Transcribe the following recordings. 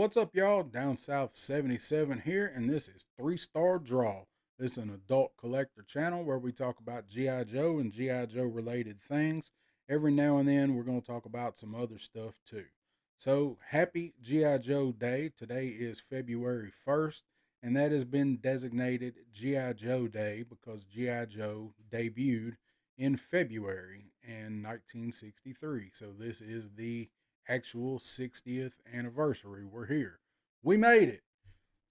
What's up, y'all? Down South 77 here, and this is 3 Star Draw. This is an adult collector channel where we talk about G.I. Joe and G.I. Joe related things. Every now and then, we're going to talk about some other stuff too. So, happy G.I. Joe Day. Today is February 1st, and that has been designated G.I. Joe Day because G.I. Joe debuted in February in 1963. So, this is the actual 60th anniversary. We're here. We made it.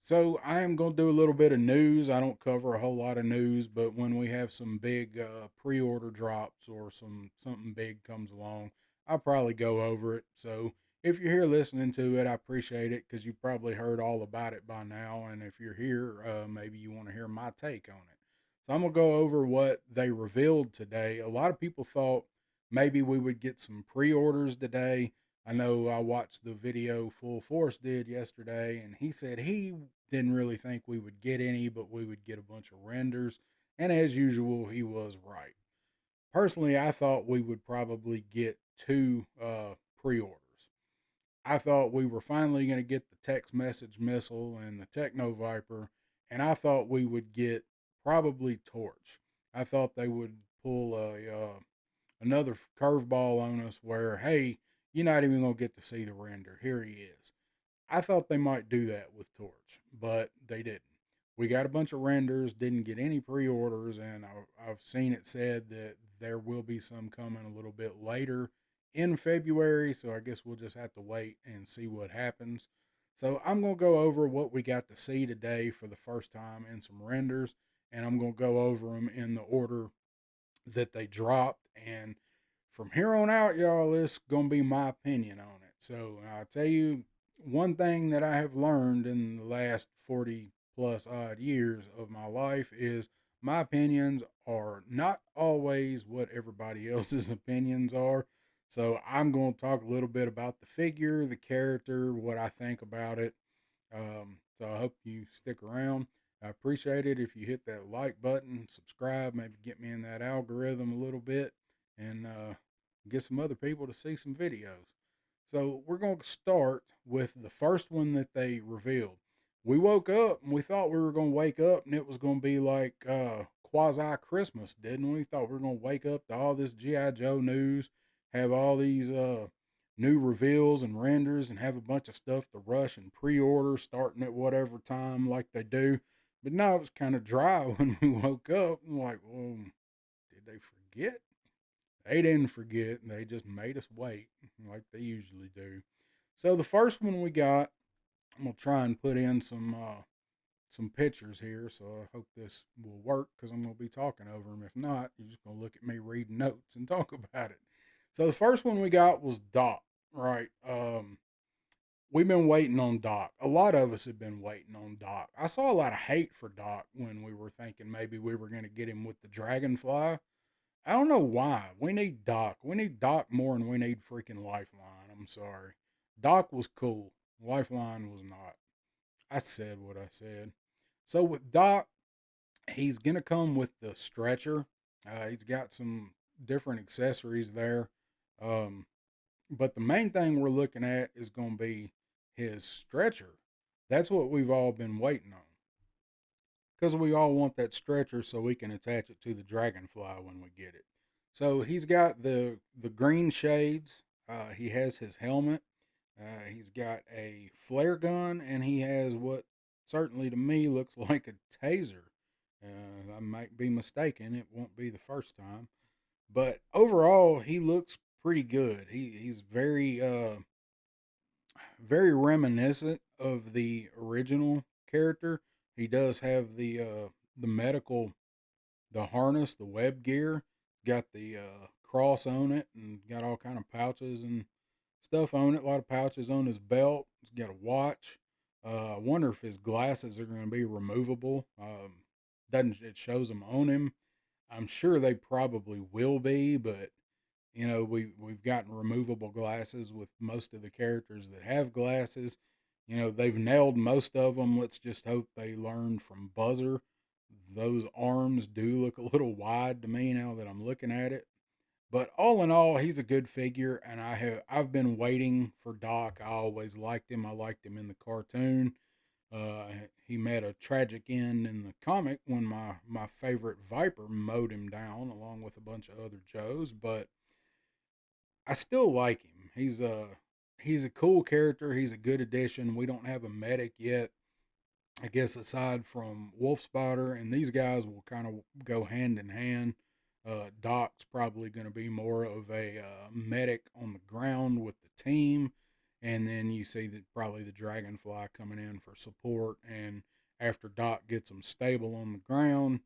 So I am going to do a little bit of news. I don't cover a whole lot of news, but when we have some big pre-order drops or something big comes along, I'll probably go over it. So if you're here listening to it, I appreciate it because you probably heard all about it by now. And if you're here, maybe you want to hear my take on it. So I'm going to go over what they revealed today. A lot of people thought maybe we would get some pre-orders today. I know I watched the video Full Force did yesterday, and he said he didn't really think we would get any, but we would get a bunch of renders. And as usual, he was right. Personally, I thought we would probably get two pre orders. I thought we were finally going to get the text message missile and the Techno Viper, and I thought we would get probably Torch. I thought they would pull another curveball on us where, hey, you're not even going to get to see the render. Here he is. I thought they might do that with Torch, but they didn't. We got a bunch of renders, didn't get any pre orders, and I've seen it said that there will be some coming a little bit later in February, so I guess we'll just have to wait and see what happens. So I'm going to go over what we got to see today for the first time in some renders, and I'm going to go over them in the order that they dropped. And from here on out, y'all, it's going to be my opinion on it. So I'll tell you one thing that I have learned in the last 40 plus odd years of my life is my opinions are not always what everybody else's opinions are. So I'm going to talk a little bit about the figure, the character, what I think about it. So I hope you stick around. I appreciate it if you hit that like button, subscribe, maybe get me in that algorithm a little bit, and get some other people to see some videos. So we're going to start with the first one that they revealed. We woke up and we thought we were going to wake up and it was going to be like quasi Christmas, didn't we? We thought we were going to wake up to all this G.I. Joe news, have all these new reveals and renders, and have a bunch of stuff to rush and pre-order starting at whatever time like they do. But no, it was kind of dry when we woke up. I'm like, well, did they forget? They didn't forget. They just made us wait like they usually do. So the first one we got, I'm gonna try and put in some pictures here. So I hope this will work because I'm gonna be talking over them. If not, you're just gonna look at me reading notes and talk about it. So the first one we got was Doc. Right. We've been waiting on Doc. A lot of us have been waiting on Doc. I saw a lot of hate for Doc when we were thinking maybe we were going to get him with the Dragonfly. I don't know why. We need Doc. We need Doc more than we need freaking Lifeline. I'm sorry. Doc was cool. Lifeline was not. I said what I said. So with Doc, he's going to come with the stretcher. He's got some different accessories there. Um, but the main thing we're looking at is going to be his stretcher. That's what we've all been waiting on. Because we all want that stretcher so we can attach it to the Dragonfly when we get it. So he's got the green shades. He has his helmet. He's got a flare gun, and he has what certainly to me looks like a taser. I might be mistaken. It won't be the first time. But overall, he looks pretty good. He's very reminiscent of the original character. He does have the medical, the harness, the web gear. Got the cross on it, and got all kind of pouches and stuff on it. A lot of pouches on his belt. He's got a watch. I wonder if his glasses are going to be removable. Doesn't it shows them on him? I'm sure they probably will be, but we've gotten removable glasses with most of the characters that have glasses. They've nailed most of them. Let's just hope they learned from Buzzer. Those arms do look a little wide to me now that I'm looking at it. But all in all, he's a good figure, and I've been waiting for Doc. I always liked him. I liked him in the cartoon. Uh, he met a tragic end in the comic when my favorite Viper mowed him down along with a bunch of other Joes. But I still like him. He's a cool character. He's a good addition. We don't have a medic yet. I guess aside from Wolf Spotter, and these guys will kind of go hand in hand. Doc's probably going to be more of a medic on the ground with the team, and then you see that probably the Dragonfly coming in for support. And after Doc gets them stable on the ground,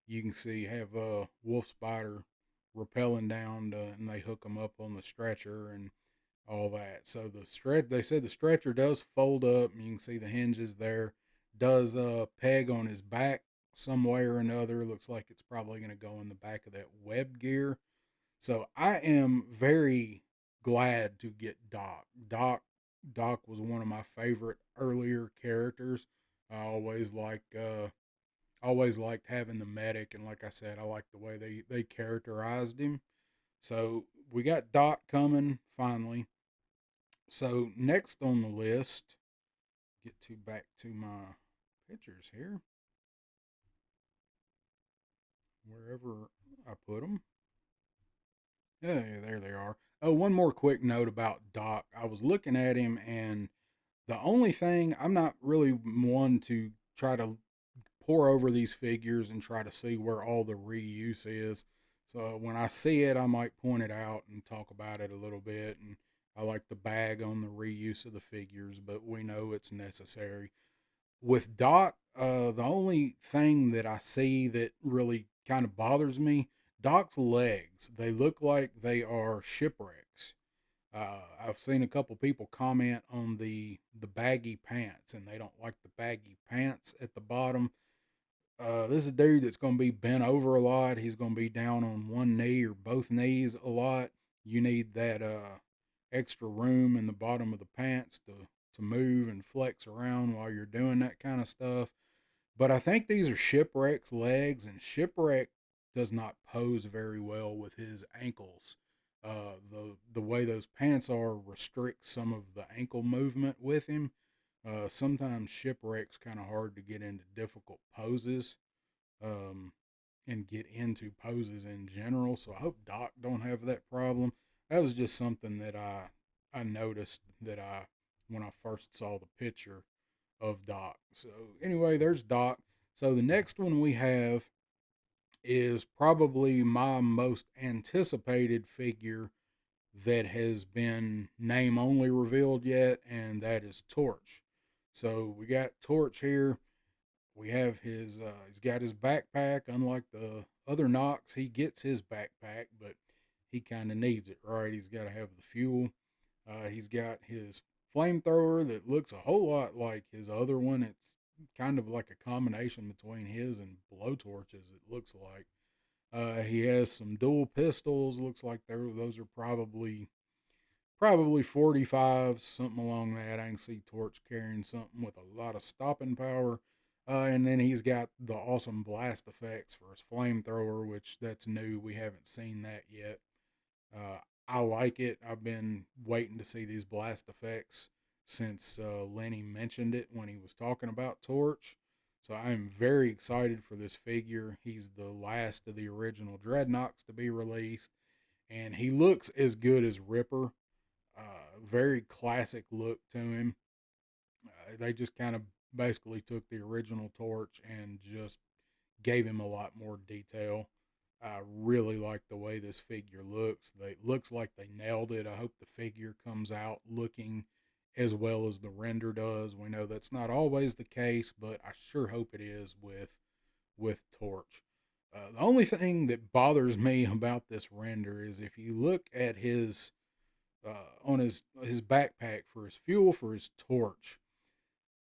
you can see have Wolf Spider rappelling down and they hook them up on the stretcher and all that. So they said the stretcher does fold up. And you can see the hinges there. Does peg on his back some way or another. Looks like it's probably going to go in the back of that web gear. So I am very glad to get Doc. Doc was one of my favorite earlier characters. I always liked having the medic, and like I said, I like the way they characterized him. So we got Doc coming finally. So next on the list, get to back to my pictures here, wherever I put them. Yeah, there they are. Oh, one more quick note about Doc. I was looking at him, and the only thing I'm not really one to try to pour over these figures and try to see where all the reuse is. So when I see it, I might point it out and talk about it a little bit. And I like the bag on the reuse of the figures, but we know it's necessary. With Doc, the only thing that I see that really kind of bothers me, Doc's legs, they look like they are shipwrecks. I've seen a couple people comment on the baggy pants, and they don't like the baggy pants at the bottom. This is a dude that's going to be bent over a lot. He's going to be down on one knee or both knees a lot. You need that extra room in the bottom of the pants to move and flex around while you're doing that kind of stuff. But I think these are Shipwreck's legs, and Shipwreck does not pose very well with his ankles. The way those pants are restricts some of the ankle movement with him. Sometimes Shipwreck's kind of hard to get into difficult poses um, and get into poses in general. So I hope Doc don't have that problem. That was just something that I noticed that I when I first saw the picture of Doc. So anyway, there's Doc. So the next one we have is probably my most anticipated figure that has been name only revealed yet, and that is Torch. So we got Torch here. We have he's got his backpack. Unlike the other Knox, he gets his backpack, but he kind of needs it, right? He's got to have the fuel. He's got his flamethrower that looks a whole lot like his other one. It's kind of like a combination between his and blowtorches, it looks like. He has some dual pistols. Looks like those are probably 45s, something along that. I can see Torch carrying something with a lot of stopping power. And then he's got the awesome blast effects for his flamethrower, which that's new. We haven't seen that yet. Uh, I like it. I've been waiting to see these blast effects since Lenny mentioned it when he was talking about Torch. So I'm very excited for this figure. He's the last of the original Dreadnoks to be released, and he looks as good as Ripper. Very classic look to him. They just kind of basically took the original Torch and just gave him a lot more detail. I really like the way this figure looks. It looks like they nailed it. I hope the figure comes out looking as well as the render does. We know that's not always the case, but I sure hope it is with Torch. The only thing that bothers me about this render is if you look at his on his backpack for his fuel for his torch,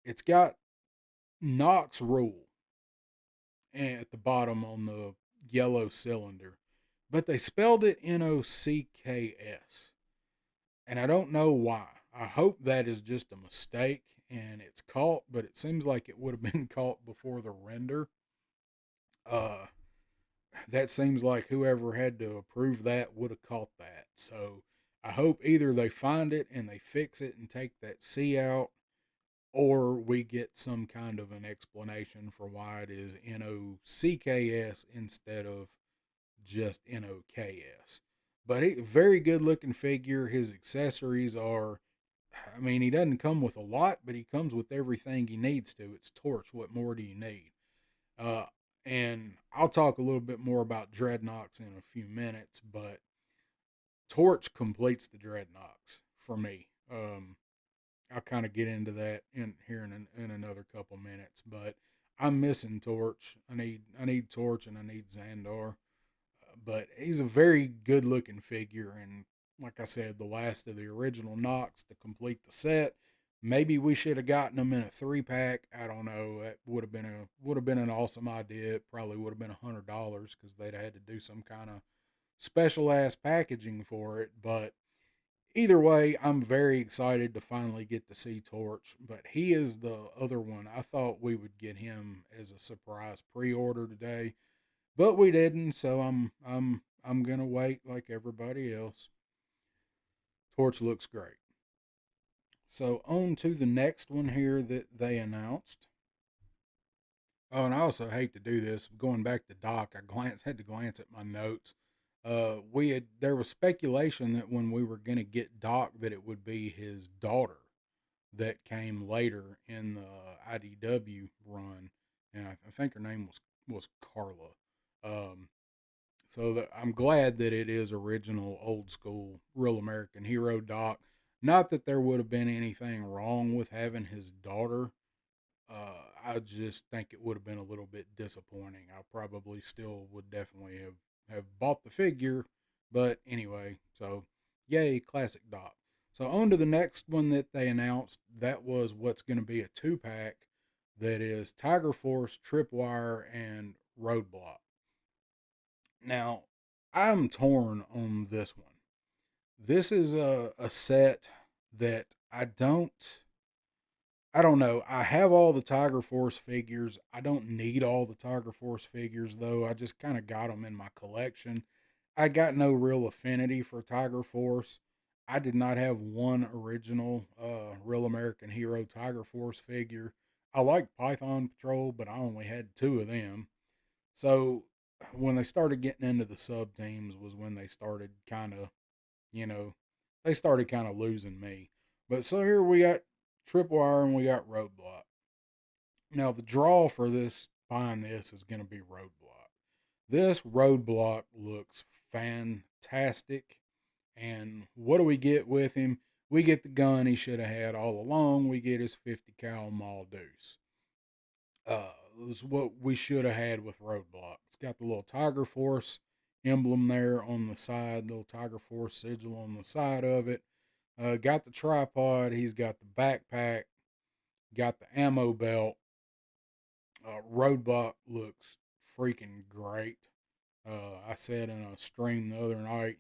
it's got Knox Rule at the bottom on the yellow cylinder, but they spelled it Nocks, and I don't know why. I hope that is just a mistake and it's caught, but it seems like it would have been caught before the render. Uh, that seems like whoever had to approve that would have caught that. So I hope either they find it and they fix it and take that C out, or we get some kind of an explanation for why it is NOCKS instead of just NOKS. But very good looking figure. His accessories are, I mean, he doesn't come with a lot, but he comes with everything he needs to. It's Torch. What more do you need? Uh, and I'll talk a little bit more about Dreadnoks in a few minutes, but Torch completes the Dreadnoks for me. I'll kind of get into that in here in another couple minutes, but I'm missing Torch. I need Torch and I need Xandar, but he's a very good looking figure, and like I said, the last of the original Nox to complete the set. Maybe we should have gotten them in a 3-pack. I don't know. That would have been an awesome idea. It probably would have been $100 because they'd have had to do some kind of special ass packaging for it. But either way, I'm very excited to finally get to see Torch. But he is the other one. I thought we would get him as a surprise pre-order today, but we didn't. So I'm gonna wait like everybody else. Torch looks great. So on to the next one here that they announced. Oh, and I also hate to do this. Going back to Doc, had to glance at my notes. There was speculation that when we were going to get Doc, that it would be his daughter that came later in the IDW run, and I think her name was Carla. Um, I'm glad that it is original, old school, real American hero Doc. Not that there would have been anything wrong with having his daughter. I just think it would have been a little bit disappointing. I probably still would definitely have bought the figure, but anyway, so yay, classic Doc. So on to the next one that they announced. That was what's going to be a 2-pack. That is Tiger Force, Tripwire, and Roadblock. Now, I'm torn on this one. This is a set that I don't know. I have all the Tiger Force figures. I don't need all the Tiger Force figures though. I just kind of got them in my collection. I got no real affinity for Tiger Force. I did not have one original Real American Hero Tiger Force figure. I like Python Patrol, but I only had two of them. So when they started getting into the sub teams was when they started kind of, you know, they started kind of losing me. But so here we got Tripwire and we got Roadblock. Now the draw for this buying this is going to be Roadblock. This Roadblock looks fantastic. And what do we get with him? We get the gun he should have had all along. We get his 50 cal Maul Deuce. Is what we should have had with Roadblock. It's got the little Tiger Force emblem there on the side, little Tiger Force sigil on the side of it. Got the tripod. He's got the backpack. Got the ammo belt. Roadblock looks freaking great. I said in a stream the other night,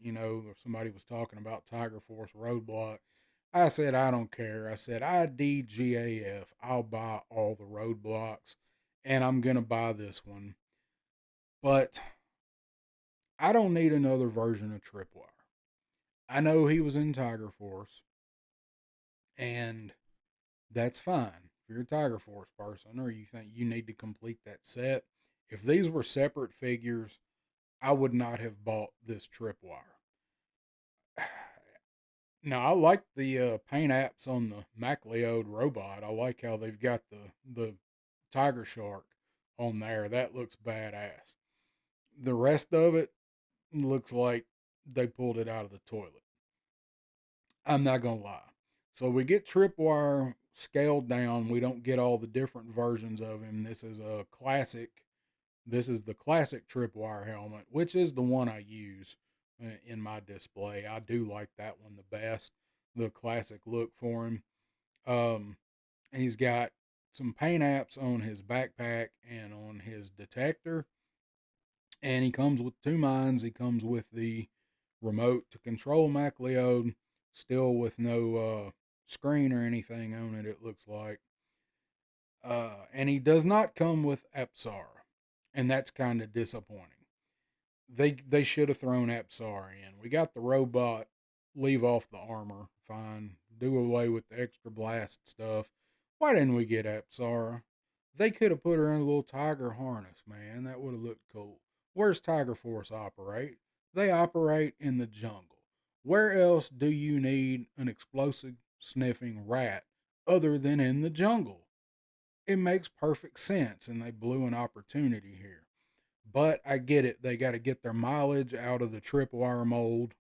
somebody was talking about Tiger Force Roadblock. I said, I don't care. I said, IDGAF. I'll buy all the Roadblocks, and I'm going to buy this one. But I don't need another version of Tripwire. I know he was in Tiger Force, and that's fine. If you're a Tiger Force person or you think you need to complete that set, if these were separate figures, I would not have bought this Tripwire. Now, I like the paint apps on the MacLeod robot. I like how they've got the tiger shark on there. That looks badass. The rest of it looks like they pulled it out of the toilet. I'm not gonna lie. So we get Tripwire scaled down. We don't get all the different versions of him. This is a classic. This is the classic Tripwire helmet, which is the one I use in my display. I do like that one the best. The classic look for him. Um, he's got some paint apps on his backpack and on his detector, and he comes with two mines. He comes with the remote to control MacLeod, still with no screen or anything on it. It looks like, and he does not come with Epsar, and that's kind of disappointing. They should have thrown Apsara in. We got the robot, leave off the armor, fine. Do away with the extra blast stuff. Why didn't we get Apsara? They could have put her in a little tiger harness, man. That would have looked cool. Where's Tiger Force operate? They operate in the jungle. Where else do you need an explosive sniffing rat other than in the jungle? It makes perfect sense, and they blew an opportunity here. But I get it. They got to get their mileage out of the tripwire mold.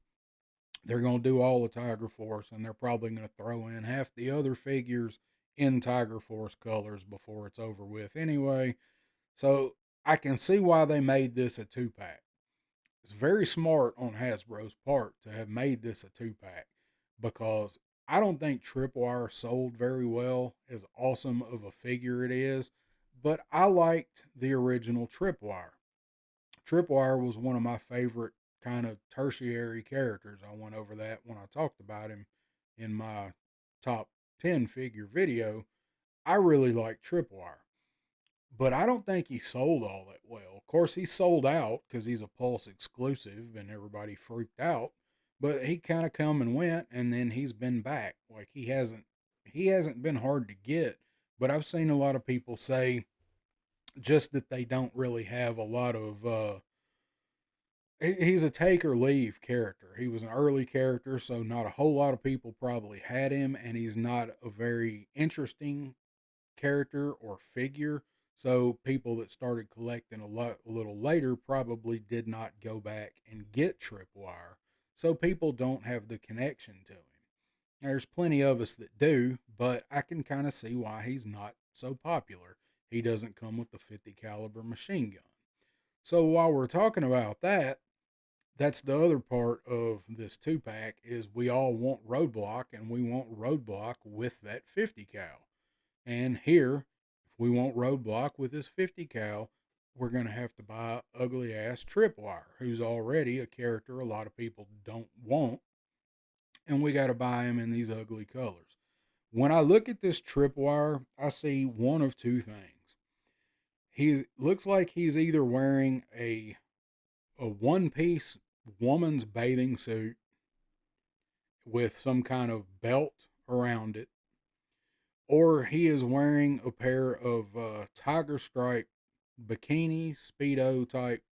They're going to do all the Tiger Force, and they're probably going to throw in half the other figures in Tiger Force colors before it's over with anyway. So I can see why they made this a 2-pack. It's very smart on Hasbro's part to have made this a 2-pack because I don't think Tripwire sold very well, as awesome of a figure it is, but I liked the original Tripwire. Tripwire was one of my favorite kind of tertiary characters. I went over that when I talked about him in my top 10 figure video. I really like Tripwire, but I don't think he sold all that well. Of course, he sold out because he's a Pulse exclusive and everybody freaked out. But he kind of come and went, and then he's been back. Like he hasn't been hard to get. But I've seen a lot of people say just that they don't really have a lot of he's a take or leave character. He was an early character, so not a whole lot of people probably had him, and he's not a very interesting character or figure. So people that started collecting a little later probably did not go back and get Tripwire. So people don't have the connection to him. There's plenty of us that do, but I can kind of see why he's not so popular. He doesn't come with the 50 caliber machine gun. So while we're talking about that, that's the other part of this 2-pack is we all want Roadblock, and we want Roadblock with that 50 cal. And here, if we want Roadblock with his 50 cal, we're going to have to buy ugly ass Tripwire, who's already a character a lot of people don't want, and we got to buy him in these ugly colors. When I look at this Tripwire, I see one of two things. He looks like he's either wearing a one piece woman's bathing suit with some kind of belt around it, or he is wearing a pair of tiger stripe bikini, speedo type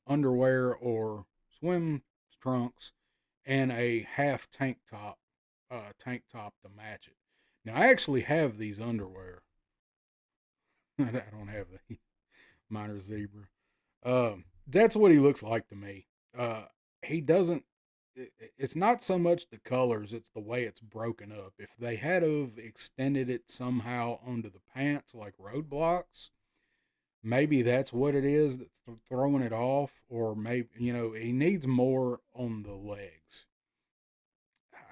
underwear or swim trunks, and a half tank top to match it. Now I actually have these underwear. I don't have the minor zebra. That's what he looks like to me. He doesn't. It's not so much the colors; it's the way it's broken up. If they had have extended it somehow onto the pants like roadblocks, maybe that's what it is that's throwing it off. Or maybe he needs more on the legs.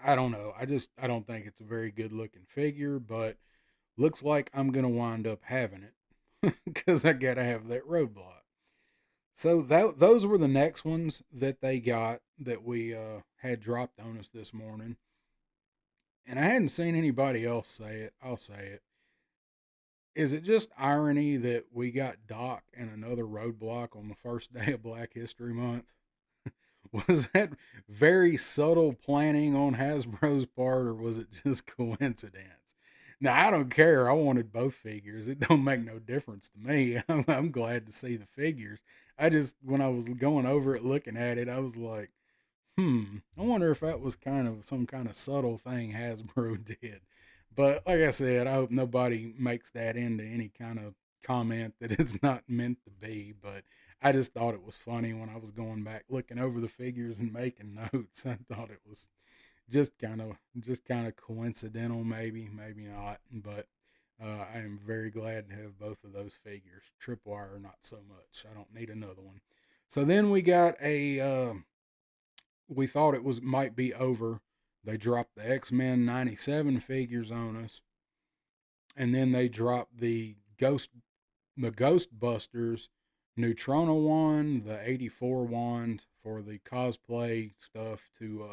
I don't know. I don't think it's a very good looking figure, but looks like I'm gonna wind up having it because I gotta have that roadblock. So those were the next ones that they got that we had dropped on us this morning, and I hadn't seen anybody else say it. I'll say it. Is it just irony that we got Doc and another roadblock on the first day of Black History Month? Was that very subtle planning on Hasbro's part, or was it just coincidence? Now I don't care. I wanted both figures. It don't make no difference to me. I'm glad to see the figures. I just when I was going over it, looking at it, I was like, I wonder if that was kind of some kind of subtle thing Hasbro did. But like I said, I hope nobody makes that into any kind of comment that it's not meant to be. But I just thought it was funny when I was going back looking over the figures and making notes. I thought it was just kind of coincidental, maybe not. But I am very glad to have both of those figures. Tripwire, not so much. I don't need another one. So then we got we thought it was might be over. They dropped the X-Men 97 figures on us, and then they dropped the Ghostbusters Neutrona wand, the 84 wand for the cosplay stuff to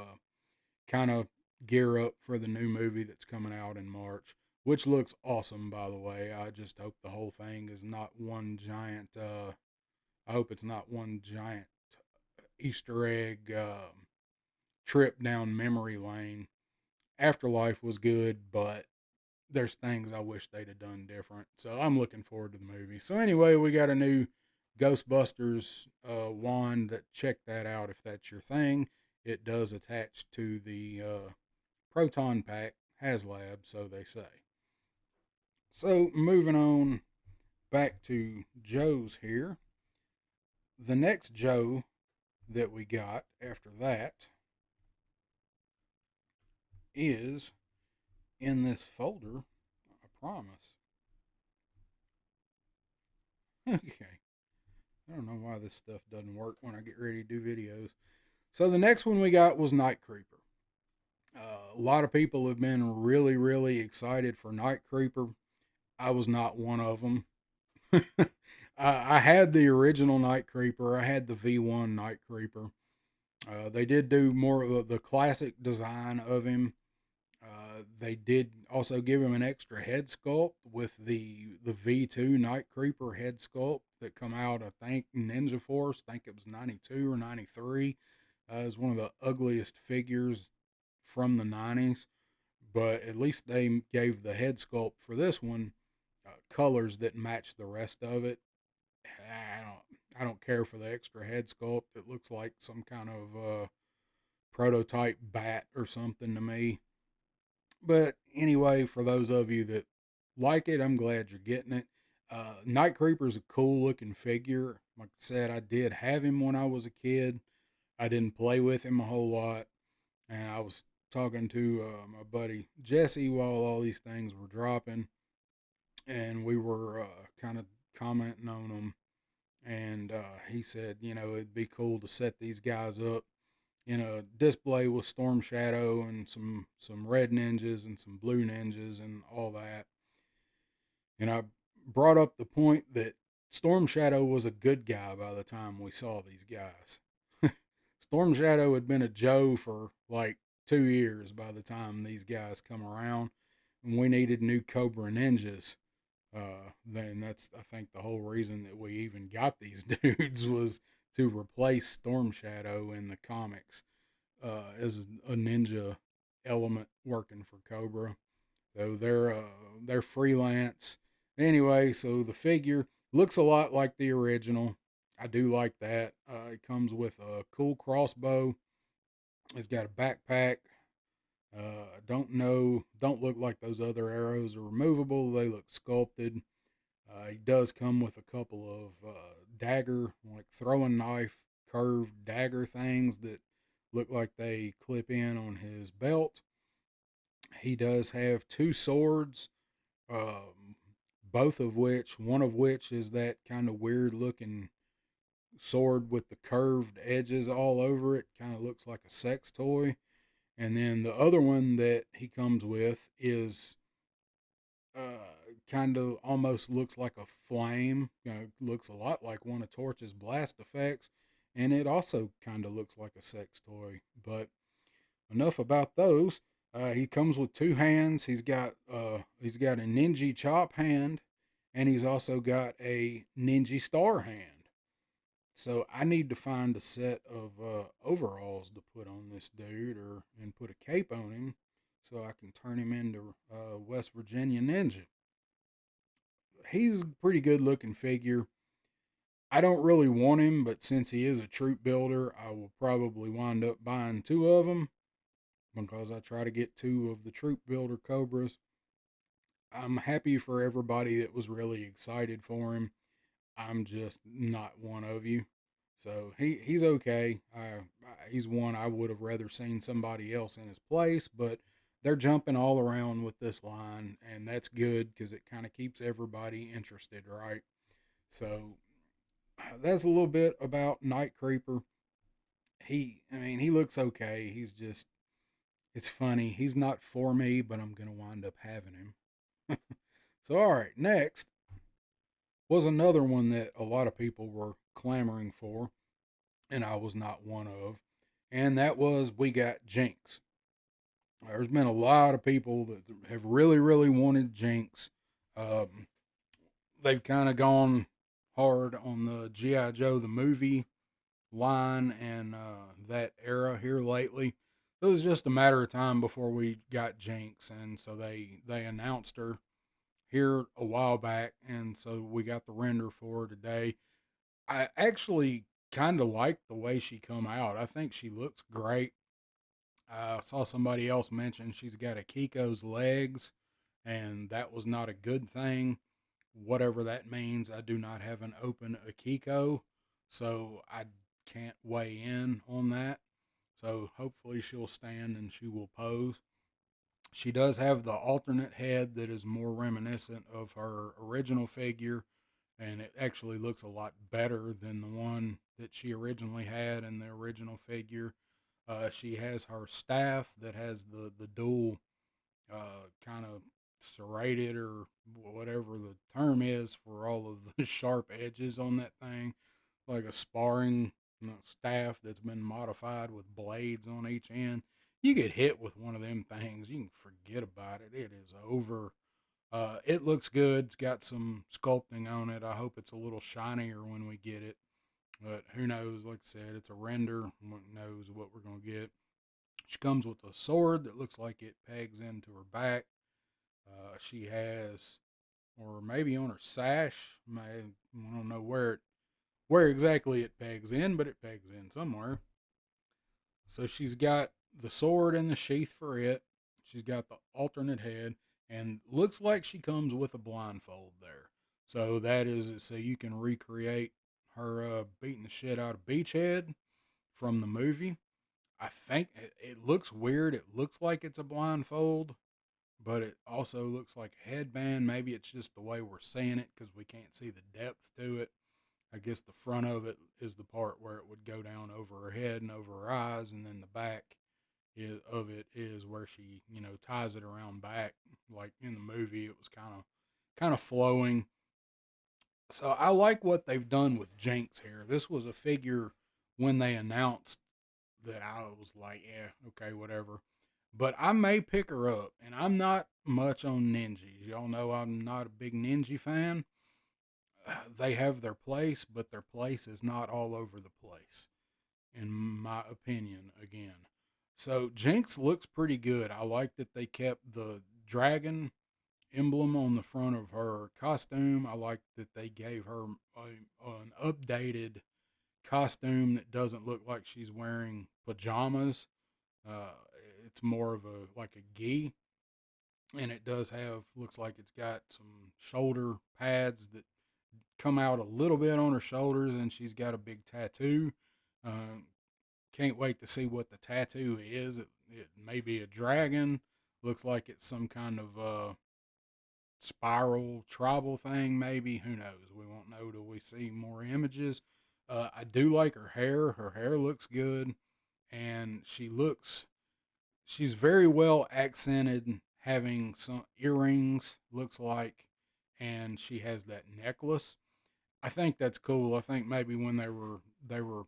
kind of gear up for the new movie that's coming out in March, which looks awesome, by the way. I just hope the whole thing is not one giant. I hope it's not one giant Easter egg trip down memory lane. Afterlife was good, but there's things I wish they'd have done different. So I'm looking forward to the movie. So anyway, we got a new Ghostbusters wand. That check that out if that's your thing. It does attach to the proton pack HasLab, so they say. So moving on back to Joe's here. The next Joe that we got after that is in this folder. I promise. Okay. I don't know why this stuff doesn't work when I get ready to do videos. So the next one we got was Night Creeper. A lot of people have been really, really excited for Night Creeper. I was not one of them. I had the original Night Creeper. I had the V1 Night Creeper. They did do more of the classic design of him. They did also give him an extra head sculpt with the V2 Night Creeper head sculpt that come out, I think, Ninja Force. I think it was 92 or 93. It's one of the ugliest figures from the 90s. But at least they gave the head sculpt for this one colors that match the rest of it. I don't care for the extra head sculpt. It looks like some kind of prototype bat or something to me. But anyway, for those of you that like it, I'm glad you're getting it. Night Creeper is a cool looking figure. Like I said, I did have him when I was a kid. I didn't play with him a whole lot. And I was talking to my buddy Jesse while all these things were dropping. And we were kind of commenting on them. And he said, it'd be cool to set these guys up in a display with Storm Shadow and some red ninjas and some blue ninjas and all that. And I brought up the point that Storm Shadow was a good guy by the time we saw these guys. Storm Shadow had been a Joe for like 2 years by the time these guys come around, and we needed new Cobra ninjas. Then that's, I think, the whole reason that we even got these dudes was to replace Storm Shadow in the comics as a ninja element working for Cobra. So they're freelance. Anyway, so the figure looks a lot like the original. I do like that. It comes with a cool crossbow. It's got a backpack. Don't look like those other arrows are removable. They look sculpted. He does come with a couple of dagger, like throwing knife, curved dagger things that look like they clip in on his belt. He does have two swords, um, one of which is that kind of weird looking sword with the curved edges all over it. Kind of looks like a sex toy. And then the other one that he comes with is kind of almost looks like a flame. Looks a lot like one of Torch's blast effects. And it also kind of looks like a sex toy. But enough about those. He comes with two hands. He's got a ninja chop hand, and he's also got a ninja star hand. So I need to find a set of overalls to put on this dude, and put a cape on him, so I can turn him into West Virginia Ninja. He's a pretty good looking figure. I don't really want him, but since he is a troop builder, I will probably wind up buying two of them because I try to get two of the troop builder Cobras. I'm happy for everybody that was really excited for him. I'm just not one of you. So he's okay. He's one I would have rather seen somebody else in his place, but they're jumping all around with this line, and that's good because it kind of keeps everybody interested, right? So that's a little bit about Night Creeper. He looks okay. It's funny. He's not for me, but I'm gonna wind up having him. So all right, next was another one that a lot of people were clamoring for, and I was not one of. And that was we got Jinx. There's been a lot of people that have really, really wanted Jinx. Um, they've kind of gone hard on the G.I. Joe, the movie, line and that era here lately. It was just a matter of time before we got Jinx, and so they announced her here a while back, and so we got the render for her today. I actually kind of like the way she come out. I think she looks great. I saw somebody else mention she's got a Kiko's legs, and that was not a good thing. Whatever that means, I do not have an open Akiko, so I can't weigh in on that. So hopefully she'll stand and she will pose. She does have the alternate head that is more reminiscent of her original figure, and it actually looks a lot better than the one that she originally had in the original figure. She has her staff that has the dual kind of serrated or whatever the term is for all of the sharp edges on that thing, like a sparring staff that's been modified with blades on each end. You get hit with one of them things, you can forget about it. It is over. It looks good. It's got some sculpting on it. I hope it's a little shinier when we get it. But who knows? Like I said, it's a render. Who knows what we're going to get? She comes with a sword that looks like it pegs into her back. She has, or maybe on her sash. I don't know where exactly it pegs in, but it pegs in somewhere. So she's got the sword in the sheath for it. She's got the alternate head, and looks like she comes with a blindfold there. So that is so you can recreate her beating the shit out of Beachhead from the movie. I think it looks weird. It looks like it's a blindfold, but it also looks like a headband. Maybe it's just the way we're seeing it because we can't see the depth to it. I guess the front of it is the part where it would go down over her head and over her eyes, and then the back of it is where she, ties it around back. Like in the movie, it was kind of flowing. So I like what they've done with Jinx here. This was a figure when they announced that I was like, yeah, okay, whatever. But I may pick her up, and I'm not much on ninjas. Y'all know I'm not a big ninja fan. They have their place, but their place is not all over the place, in my opinion, again. So Jinx looks pretty good. I like that they kept the dragon emblem on the front of her costume. I like that they gave her an updated costume that doesn't look like she's wearing pajamas. Uh, it's more of a like a gi, and it does have looks like it's got some shoulder pads that come out a little bit on her shoulders, and she's got a big tattoo. Uh, can't wait to see what the tattoo is. It may be a dragon. Looks like it's some kind of spiral tribal thing, maybe. Who knows? We won't know till we see more images. I do like her hair. Her hair looks good, and she's very well accented, having some earrings, looks like, and she has that necklace. I think that's cool. I think maybe when they were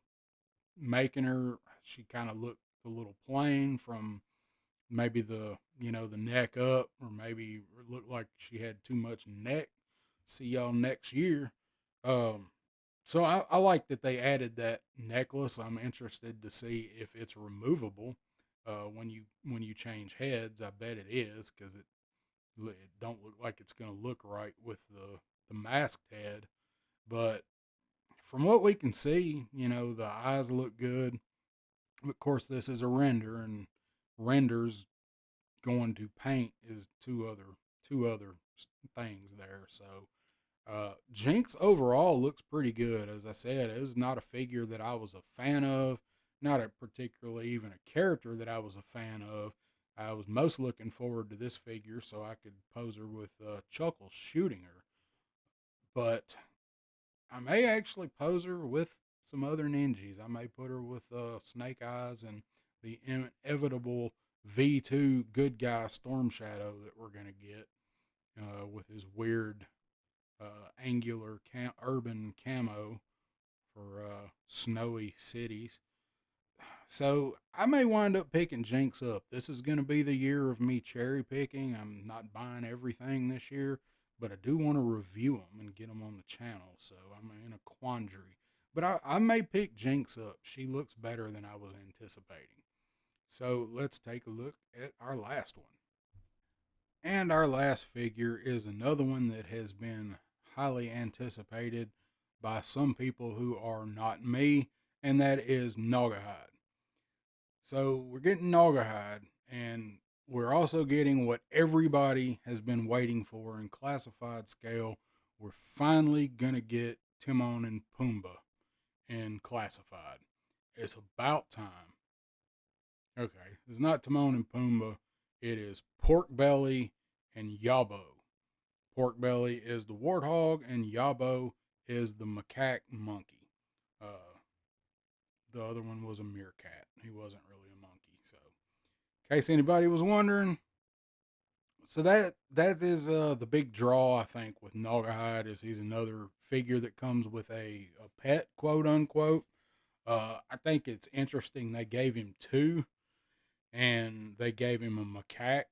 making her, she kind of looked a little plain from maybe the neck up, or maybe it looked like she had too much neck. See y'all next year. Um, so I like that they added that necklace. I'm interested to see if it's removable when you change heads. I bet it is because it don't look like it's going to look right with the masked head. But from what we can see, the eyes look good. Of course, this is a render, and renders going to paint is two other things there. So Jinx overall looks pretty good. As I said, it is not a figure that I was a fan of, not a particularly even a character that I was a fan of. I was most looking forward to this figure so I could pose her with Chuckles shooting her. But I may actually pose her with some other ninjas. I may put her with Snake Eyes and the inevitable V2 good guy Storm Shadow that we're going to get with his weird angular urban camo for snowy cities. So I may wind up picking Jinx up. This is going to be the year of me cherry picking. I'm not buying everything this year, but I do want to review them and get them on the channel. So I'm in a quandary. But I may pick Jinx up. She looks better than I was anticipating. So let's take a look at our last one. And our last figure is another one that has been highly anticipated by some people who are not me, and that is Naugahyde. So we're getting Naugahyde, and we're also getting what everybody has been waiting for in classified scale. We're finally going to get Timon and Pumbaa in classified. It's about time. Okay, it's not Timon and Pumbaa. It is Pork Belly and Yabo. Pork Belly is the warthog, and Yabo is the macaque monkey. Uh, the other one was a meerkat. He wasn't really a monkey. So, in case anybody was wondering, so that is the big draw. I think with Naugahyde is he's another figure that comes with a pet, quote unquote. I think it's interesting they gave him two, and they gave him a macaque.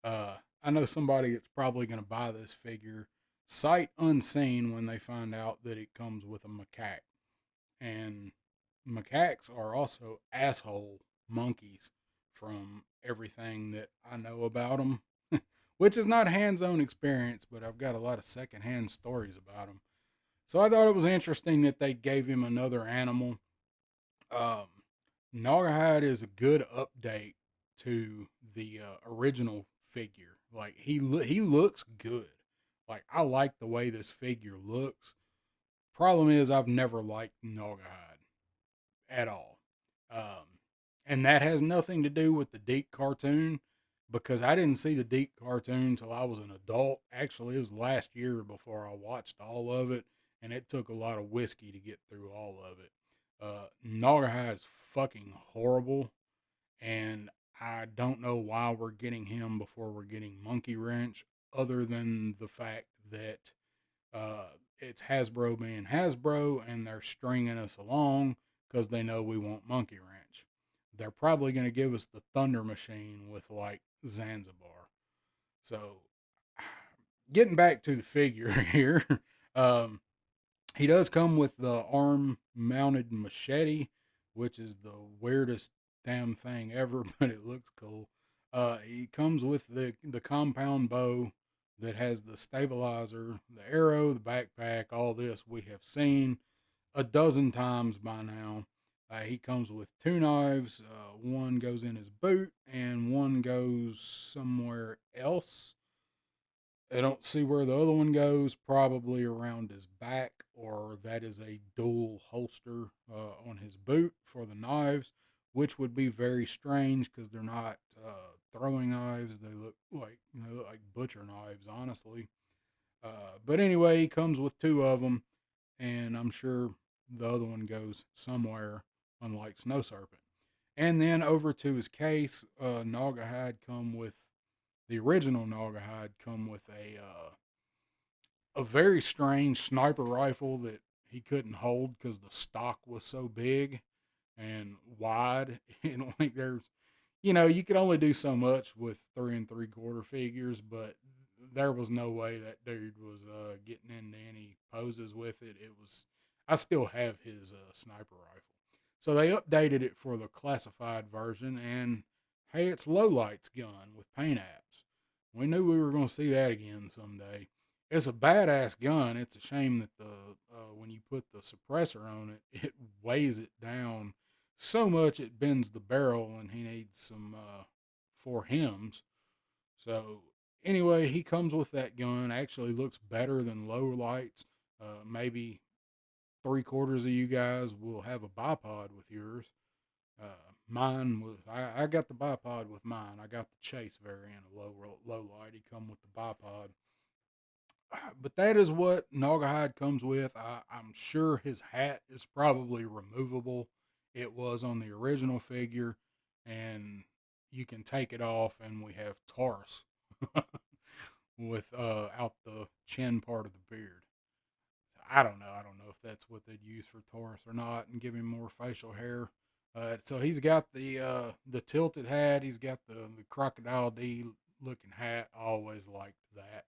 I know somebody that's probably going to buy this figure sight unseen when they find out that it comes with a macaque. And macaques are also asshole monkeys from everything that I know about them, which is not hands on experience, but I've got a lot of secondhand stories about them. So I thought it was interesting that they gave him another animal. Um, Naugahyde is a good update to the original figure. Like he looks good. Like I like the way this figure looks. Problem is I've never liked Naugahyde at all. Um, and that has nothing to do with the Deke cartoon because I didn't see the Deke cartoon until I was an adult. Actually, it was last year before I watched all of it, and it took a lot of whiskey to get through all of it. Naugahyde is fucking horrible, and I don't know why we're getting him before we're getting Monkey Wrench, other than the fact that uh, it's Hasbro being Hasbro, and they're stringing us along because they know we want Monkey Wrench. They're probably going to give us the Thunder Machine with like Zanzibar. So, getting back to the figure here, um, he does come with the arm mounted machete, which is the weirdest damn thing ever, but it looks cool. He comes with the compound bow that has the stabilizer, the arrow, the backpack, all this we have seen a dozen times by now. He comes with two knives. One goes in his boot, and one goes somewhere else. I don't see where the other one goes. Probably around his back, or that is a dual holster on his boot for the knives, which would be very strange because they're not throwing knives. They look like butcher knives, honestly. But anyway, he comes with two of them, and I'm sure the other one goes somewhere, unlike Snow Serpent. And then over to his case, Naugahyde come with the original Naugahyde come with a very strange sniper rifle that he couldn't hold because the stock was so big and wide. And like there's, you could only do so much with 3 3/4 figures, but there was no way that dude was getting into any poses with it. It was, I still have his sniper rifle. So they updated it for the classified version, and hey, it's Lowlight's gun with paint apps. We knew we were going to see that again someday. It's a badass gun. It's a shame that the when you put the suppressor on it, it weighs it down so much it bends the barrel, and he needs some four hems. So anyway, he comes with that gun. Actually, looks better than low lights. Maybe 3/4 of you guys will have a bipod with yours. Mine was I got the bipod with mine. I got the chase variant of low light. He come with the bipod. But that is what Naugahyde comes with. I'm sure his hat is probably removable. It was on the original figure, and you can take it off, and we have Taurus with out the chin part of the beard. I don't know. I don't know if that's what they'd use for Taurus or not, and give him more facial hair. So he's got the tilted hat. He's got the crocodile D looking hat. I always liked that.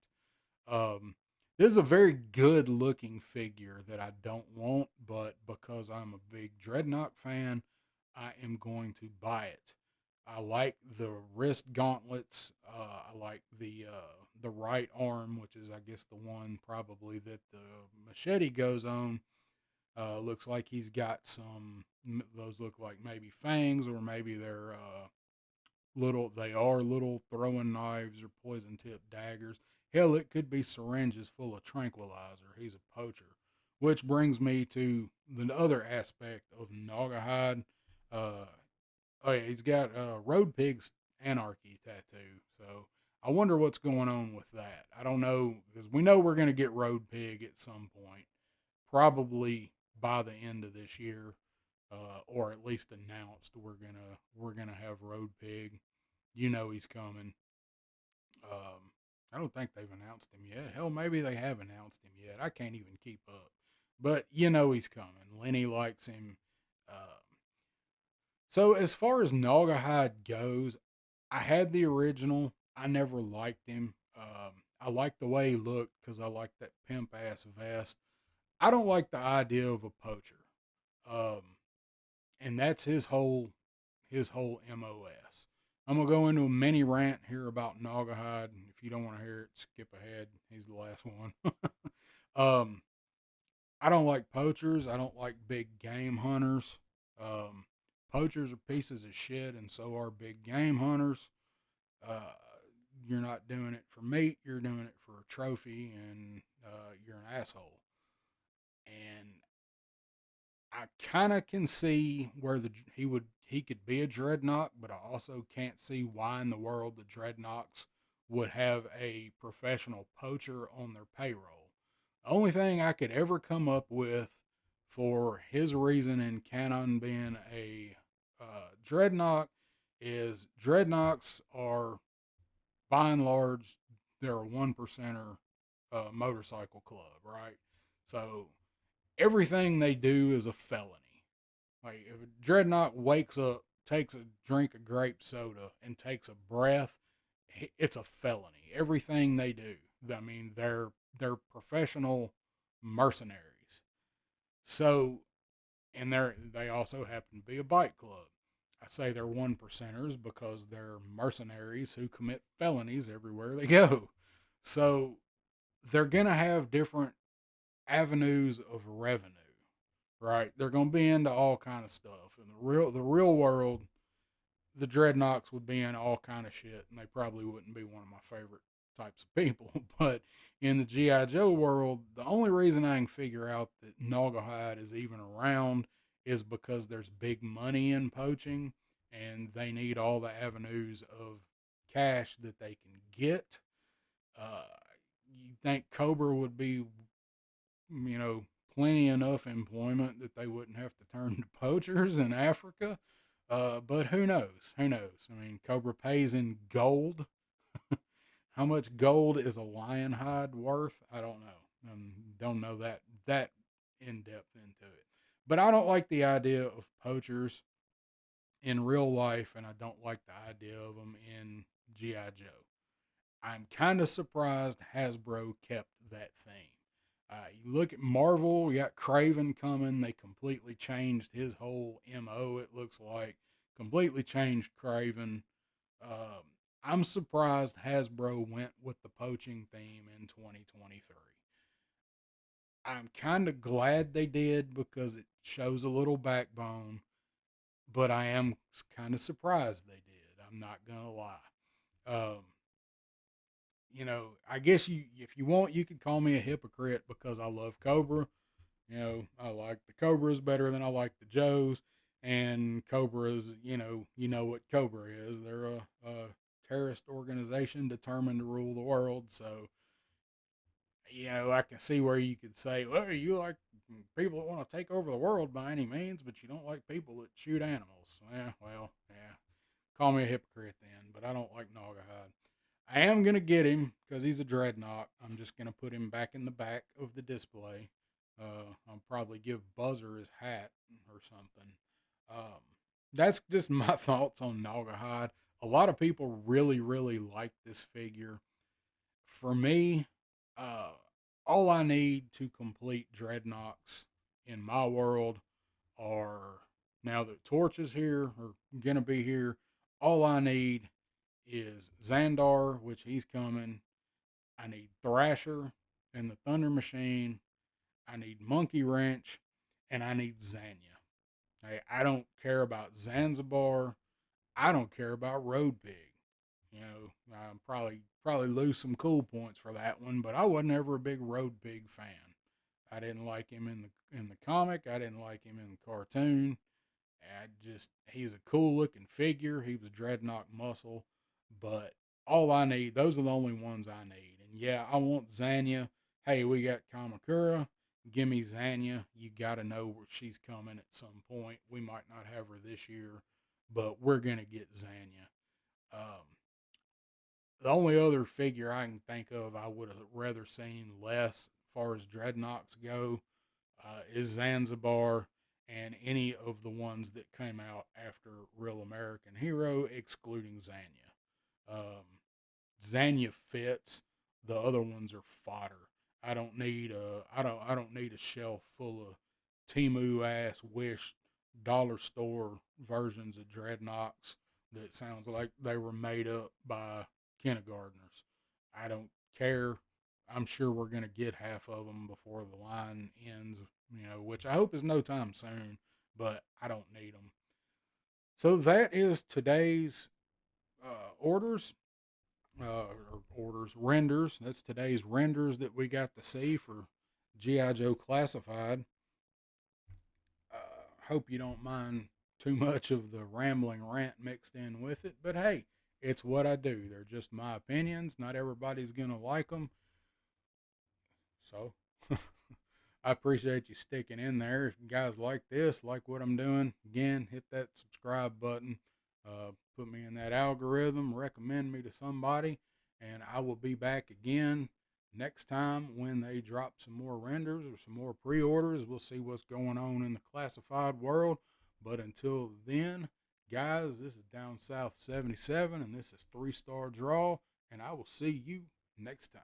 Um, This is a very good looking figure that I don't want, but because I'm a big Dreadnought fan, I am going to buy it. I like the wrist gauntlets. I like the right arm, which is I guess the one probably that the machete goes on. Looks like he's got some. Those look like maybe fangs, or maybe they're little. They are little throwing knives or poison tipped daggers. Hell, it could be syringes full of tranquilizer. He's a poacher, which brings me to the other aspect of Naugahyde. Uh, oh yeah, he's got Road Pig's Anarchy tattoo. So I wonder what's going on with that. I don't know because we know we're going to get Road Pig at some point, probably by the end of this year, or at least announced we're gonna have Road Pig. You know he's coming. I don't think they've announced him yet. Hell, maybe they have announced him yet. I can't even keep up. But you know he's coming. Lenny likes him. So as far as Naugahyde goes, I had the original. I never liked him. I liked the way he looked because I like that pimp ass vest. I don't like the idea of a poacher. Um, and that's his whole MOS. I'm gonna go into a mini rant here about Naugahyde. If you don't want to hear it, skip ahead. He's the last one. um, I don't like poachers. I don't like big game hunters. Um, Poachers are pieces of shit, and so are big game hunters. Uh, you're not doing it for meat. You're doing it for a trophy, and you're an asshole. And I kind of can see where he could be a dreadnought, but I also can't see why in the world the dreadnoughts would have a professional poacher on their payroll. The only thing I could ever come up with for his reason in canon being a dreadnought is dreadnoughts are by and large they're a one percenter motorcycle club, right? So everything they do is a felony. Like if a dreadnought wakes up, takes a drink of grape soda, and takes a breath, it's a felony. Everything they do. I mean, they're professional mercenaries. So, and they also happen to be a bike club. I say they're one percenters because they're mercenaries who commit felonies everywhere they go. So they're gonna have different avenues of revenue, right? They're going to be into all kind of stuff. In the real world, the dreadnoughts would be in all kind of shit, and they probably wouldn't be one of my favorite types of people. But in the GI Joe world, the only reason I can figure out that Naugahyde is even around is because there's big money in poaching, and they need all the avenues of cash that they can get. Uh, you think Cobra would be, you know, plenty enough employment that they wouldn't have to turn to poachers in Africa. But who knows? Who knows? I mean, Cobra pays in gold. How much gold is a lion hide worth? I don't know. Don't know that in depth into it. But I don't like the idea of poachers in real life, and I don't like the idea of them in GI Joe. I'm kind of surprised Hasbro kept that theme. You look at Marvel, you got Craven coming. They completely changed his whole MO, it looks like. Completely changed Craven. Um, I'm surprised Hasbro went with the poaching theme in 2023. I'm kind of glad they did because it shows a little backbone, but I am kind of surprised they did. I'm not going to lie. Um, I guess if you want, you could call me a hypocrite because I love Cobra. I like the Cobras better than I like the Joes. And Cobras, you know what Cobra is. They're a terrorist organization determined to rule the world. So, I can see where you could say, well, you like people that want to take over the world by any means, but you don't like people that shoot animals. Yeah, well, yeah. Call me a hypocrite then, but I don't like Naugahyde. I am gonna get him because he's a dreadnought. I'm just gonna put him back in the back of the display. I'll probably give Buzzer his hat or something. Um, that's just my thoughts on Naugahyde. A lot of people really, really like this figure. For me, uh, All I need to complete dreadnoughts in my world are, now that Torch is here or gonna be here, all I need is Xandar, which he's coming. I need Thrasher and the Thunder Machine. I need Monkey Wrench, and I need Zanya. Hey, I don't care about Zanzibar. I don't care about Road Pig. You know, I probably lose some cool points for that one, but I wasn't ever a big Road Pig fan. I didn't like him in the comic. I didn't like him in the cartoon. He's a cool looking figure. He was Dreadnought Muscle, but all I need, those are the only ones I need. And yeah, I want Zanya. Hey, we got Kamakura. Give me Zanya. You got to know where she's coming at some point. We might not have her this year, but we're going to get Zanya. Um, the only other figure I can think of I would have rather seen less as far as Dreadnoughts go is Zanzibar and any of the ones that came out after Real American Hero, excluding Zanya. Zanya fits. The other ones are fodder. I don't need a shelf full of Timu ass Wish dollar store versions of Dreadnoughts that sounds like they were made up by kindergartners. I don't care. I'm sure we're going to get half of them before the line ends, which I hope is no time soon, but I don't need them. So that is today's orders, renders. That's today's renders that we got to see for G.I. Joe Classified. Hope you don't mind too much of the rambling rant mixed in with it, but hey, it's what I do. They're just my opinions. Not everybody's going to like them. So I appreciate you sticking in there. If you guys like this, like what I'm doing, again, hit that subscribe button. Put me in that algorithm, recommend me to somebody, and I will be back again next time when they drop some more renders or some more pre-orders. We'll see what's going on in the classified world. But until then, guys, this is Down South 77, and this is 3-Star Draw, and I will see you next time.